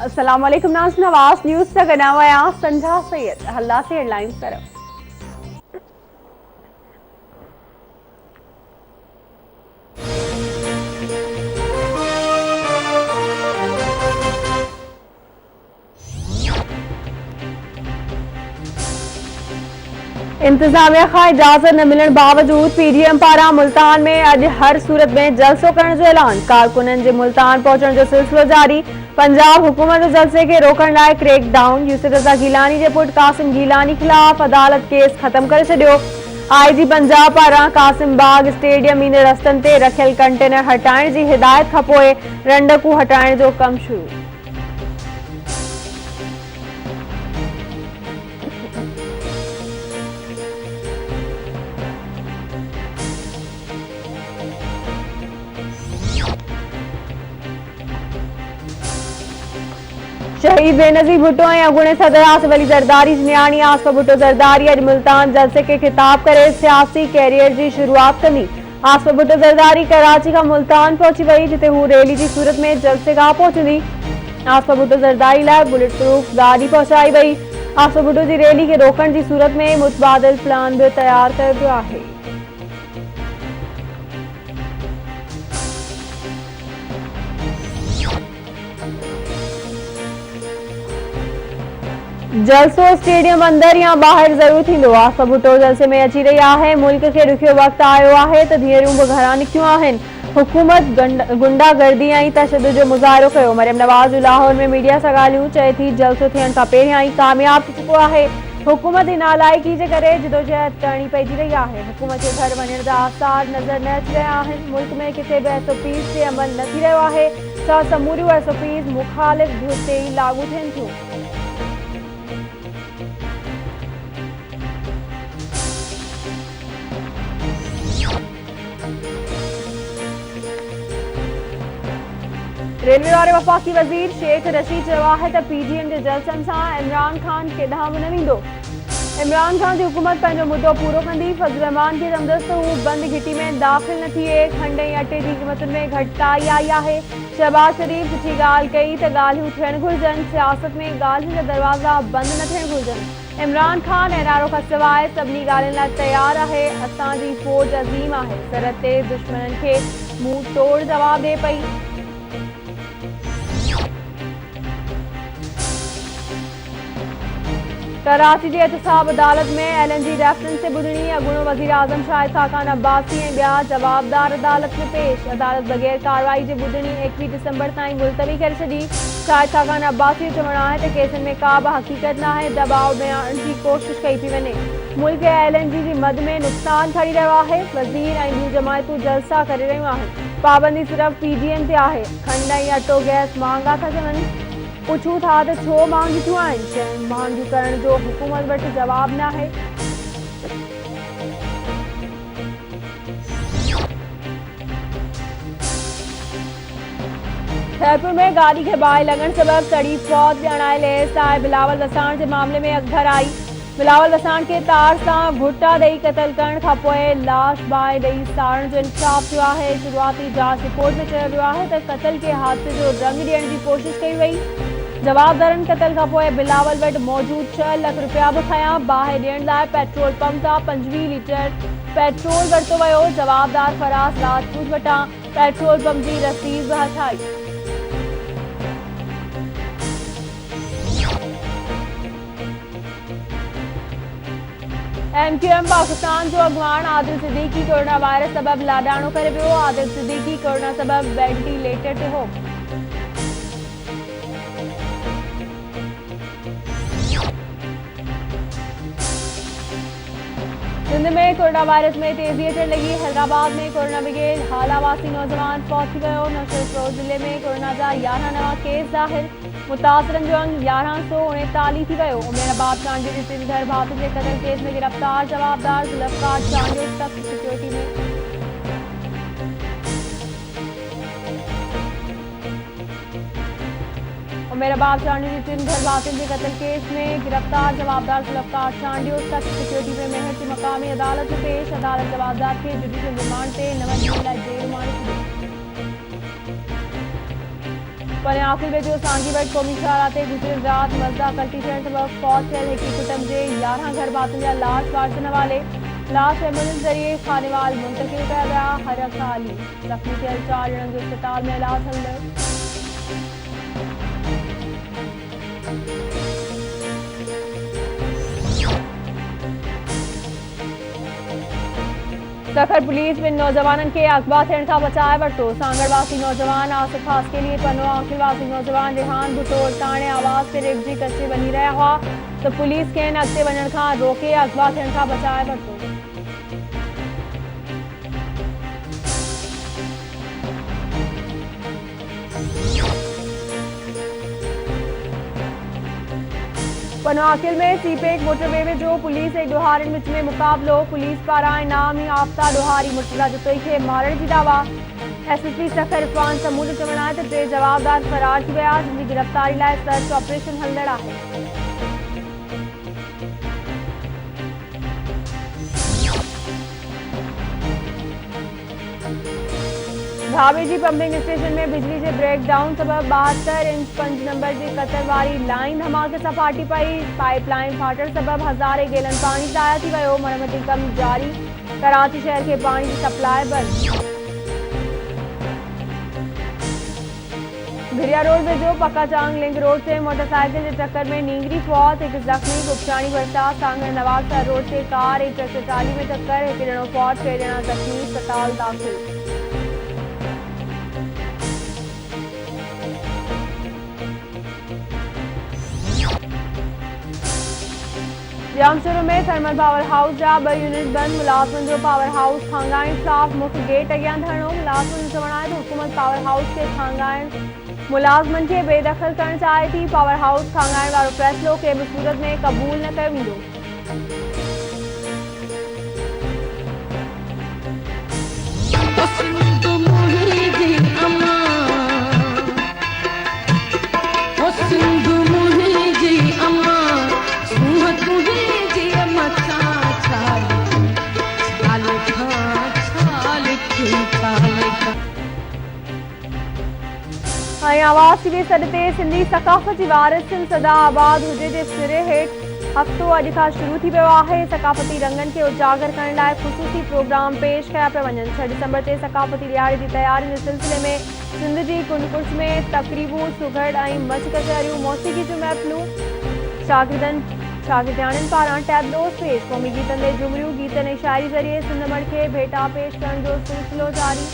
अस्सलाम वालेकुम नाज़रीन, नवाज न्यूज़ तक नवाया संझा सैयद हल्ला से हेडलाइंस तरफ। इंतजामिया का इजाजत न मिलने बावजूद पीडीएम पारा मुल्तान में अज हर सूरत में जलसो करण जो ऐलान। कारकुनन के मुल्तान पहुंचण जो सिलसिलो जारी। पंजाब हुकूमत जलसे के रोकण लाइ क्रैक डाउन। यूसुफ रज़ा गीलानी के पुट कासिम गीलानी खिलाफ अदालत केस खत्म करे छॾियो। आईजी पंजाब पारा कासिम बाग स्टेडियम ईंदड़ रस्तनि ते रखियल कंटेनर हटाइण जी हिदायत खां पोइ रंडकू हटाइण जो कम शुरू। शहीद बेनज़ीर भुट्टो ऐं अॻूणे सदर आसिफ अली ज़रदारी जी न्याणी आसिफा भुट्टो ज़रदारी अॼु मुल्तान जलसे खे ख़िताब करे सियासी कैरियर जी शुरूआत कंदी। आसिफा भुट्टो ज़रदारी कराची खां मुल्तान पहुची वई, जिते हू रैली जी सूरत में जलसे खां पहुचंदी। आसिफा भुट्टो ज़रदारी लाइ बुलेट प्रूफ गाॾी पहुचाई वई। आसिफा भुट्टो जी रैली खे रोकण जी सूरत में मुतबादिल प्लान बि तयारु कयो वियो आहे। जलसो स्टेडियम अंदर या बाहर ज़रूर थींदो। आसिफा भुट्टो जलसे में अची रही आहे। मुल्क खे ॾुखियो वक़्तु आयो आहे त धीअरूं बि घरां निकितियूं आहिनि। हुकूमत गुंडागर्दी ऐं तशद्दुद जो मुज़ाहिरो कयो। मरियम नवाज़ लाहौर में मीडिया सां ॻाल्हियूं, चए थी जलसो थियण खां पहिरियां ई कामयाब थी चुको आहे। हुकूमत जी नालाइकी जे करे जिदोजहद करणी पइजी रही आहे। हुकूमत जे घर वञण जा आसार नज़र न अची रहिया आहिनि। मुल्क में किथे बि एसओपीज़ ते अमल न थी रहियो आहे। छा समूरियूं एसओपीज़ मुख़ालिफ़ धुन ते ई लागू थियनि थियूं। रेलवे वारे वफ़ाक़ी वज़ीर शेख रशीद चयो आहे त पीडीएम जे जलसनि सां इमरान ख़ान केॾांहुं बि न वेंदो। इमरान ख़ान जी हुकूमत पंहिंजो मुद्दो पूरो कंदी। फज़ल रहमान खे चवंदसि त हू बंदि घिटी में दाख़िल न थिए। खंड ऐं अटे जी क़ीमतुनि में घटिताई आई आहे। शहबाज शरीफ़ सुठी ॻाल्हि कई त ॻाल्हियूं थियणु घुरिजनि। सियासत में ॻाल्हियुनि जा दरवाज़ा बंदि न थियणु घुरिजनि। इमरान ख़ान एनआरओ खां सवाइ सभिनी ॻाल्हियुनि लाइ तयारु आहे। असांजी फ़ौज अज़ीम आहे। सरहद ते दुश्मननि खे मुंहुं तोड़ जवाबु ॾिए पई। कराची जी एहतसाब अदालत में एलएनजी रेफरेंस से ॿुधणी। अॻूणो वज़ीर आज़म शाहिद खाकान अब्बासी ऐं ॿिया जवाबदार अदालत में पेश। अदालत बग़ैर कार्रवाई जी ॿुधणी 21 दिसंबर ताईं मुलतवी करे छॾी। शाहिद खाकान अब्बासी जो चवणु आहे त केसनि में का बि हक़ीक़त न आहे। दबाव में आणण जी कोशिश कई पई वञे। मुल्क ऐं एलएनजी जी मद में नुक़सानु खड़ी रहियो आहे। वज़ीर ऐं ॿियूं जमायतूं जलसा करे रहियूं आहिनि। पाबंदी सिर्फ़ पीडीएम ते आहे। खंड ऐं अटो गैस महांगा था थियनि। पुछूं था त छो महांगियूं थियूं आहिनि। शयूं महांगियूं करण जो हुकूमत वटि जवाब न आहे। खैरपुर में गाड़ी के बाहि लॻण सबब सड़ी फौत ॼाणायल एएसआई बिलावल वसाण जे मामले में अखर आई। बिलावल वसाण के तार सां घुटा ॾेई क़तल करण खां पोइ लाश बाहि ॾेई साड़ण जो इंकशाफ थियो आहे। शुरूआती जांच रिपोर्ट में चयो वियो आहे त क़तल खे हादसे जो रंग ॾियण जी कोशिश कई वई। जवाबदारनि क़तल खां पोइ बिलावल वटि मौजूद 6 लख रुपया बि खयां। बाहि ॾियण लाइ पेट्रोल पंप तां 25 लीटर पेट्रोल वरितो वियो। जवाबदार फराज़ राजपूत वटां पेट्रोल पंप जी रसीद बि हथ आई। एमक्यूएम पाकिस्तान जो अॻवान आदिल सिद्दीकी कोरोना वायरस सबब लाडाणो करे वियो। आदिल सिद्दीकी कोरोना सबब वेंटिलेटर ते हो। सिंध में कोरोना वायरस में तेजी अचण लगी। हैदराबाद में कोरोना बग़ैर हालावासी नौजवान फौत थी वियो। नौशहर ज़िले में कोरोना जा 11 नवां केस ज़ाहिर। मुतासिरनि जो अंग 1139 थी वियो। उमेराबाद चांडियो जे 3 घर भातियुनि जे क़तल केस में गिरफ़्तार जवाबदार ज़ुल्फ़कार चांडियो सख़्त सिक्योरिटी में। उमेराबाद चांडियो जे 3 घर भातियुनि जे क़तल केस में गिरफ़्तार जवाबदार ज़ुल्फ़कार चांडियो सख़्त सिक्योरिटी में मेहर की मक़ामी अदालत में पेश। अदालत जवाबदार खे जुडिशियल रिमांड ते 9 ॾींहनि लाइ जेल मोकिले छॾियो। पर आखिर में जो सांगी वट क़ौमी शहरा ते गुज़िरियल रात मज़दा कल्टी थियण सबब फौत थियल हिकु कुटुंब जे 11 घर भातियुनि जा लाश वारसनि हवाले लाश एम्बुलेंस ज़रिए खानेवाल मुंतकिल कया विया। हर खाली ज़ख़्मी थियल 4 ॼणनि जो अस्पताल में इलाज हलंदड़। सखर पुलिस ॿिनि नौजवाननि खे अगवा थियण खां बचाए वरितो। सांगड़वासी नौजवान आसिफ खास के लिए पनो आखिलवासी नौजवान रिहान भुट्टो ताणे आवाज़ ते रिगजी कचे वञी रहिया हुआ त पुलिस खेनि अॻिते वञण खां रोके अगवा थियण खां बचाए वरितो। पनो आखिल में सीपेक मोटरवे में जो पुलिस ऐं ॾोहारियुनि विच में मुक़ाबलो। पुलिस पारां इनामी याफ़्ता ॾोहारी मुर्तज़ा जतोई खे मारण जी दावा। एसएसपी सखर इरफान समूह जो चवणु आहे त 3 जवाबदार फरार थी विया जिन जी गिरफ़्तारी लाइ सर्च ऑपरेशन हलंदड़ आहे। भावे जी पंपिंग स्टेशन में बिजली जे ब्रेक डाउन सबब 72 इंच 5 नंबर जी कतर वारी लाइन धमाके सां फाटी पई। पाइप लाइन फाटण सबब हज़ारे गैलन पानी ज़ाया थी वियो। मरम्मती कम जारी। कराची शहर के पानी की सप्लाई बंद। भिरिया रोड वेझो पक्का चांग लिंक रोड से मोटरसाइकिल के टक्कर में नींगरी फौत। एक जख्मी उपचाणी भरसा। सांगड़ नवाबशा रोड से कार एक ट्रैक्टर ट्राली में टक्कर। एक ॼणो फौत 3 ॼणा जख्मी अस्पताल दाख़िल। जामशोरो में थर्मल पावर हाउस जा 2 यूनिट बंद। मुलाज़िमनि जो पावर हाउस खांगाइण ख़िलाफ़ मुख्य गेट अॻियां धरणो। मुलाज़िमनि जो चवणु आहे त हुकूमत पावर हाउस खे खांगाइण मुलाज़िमनि खे बेदख़ल करणु चाहे थी। पावर हाउस खांगाइण वारो फ़ैसिलो कंहिं बि सूरत में क़बूल न कयो वेंदो। आवाज़ टीवी सॾ ते सिंधी सक़ाफ़ती वारिसन सदा आबाद हुजे जे सिरे हेठि हफ़्तो अॼु खां शुरू थी वियो आहे। सक़ाफ़ती रंगनि खे उजागर करण लाइ ख़ुसूसी प्रोग्राम पेश कया पिया वञनि। 6 दिसंबर ते सक़ाफ़ती ॾियारे जी तयारियुनि जे सिलसिले में सिंध जी कुनकुर्स में तक़रीबूं सुघड़ ऐं मच कचहरियूं मौसीक़ी जूं महफ़िलूं। शागिर्दाणनि पारां टैबलोस पेश। क़ौमी गीतनि ते जुमरियूं गीतनि ऐं शाइरी ज़रिए सिंध मड़ खे भेटा पेश करण जो सिलसिलो जारी।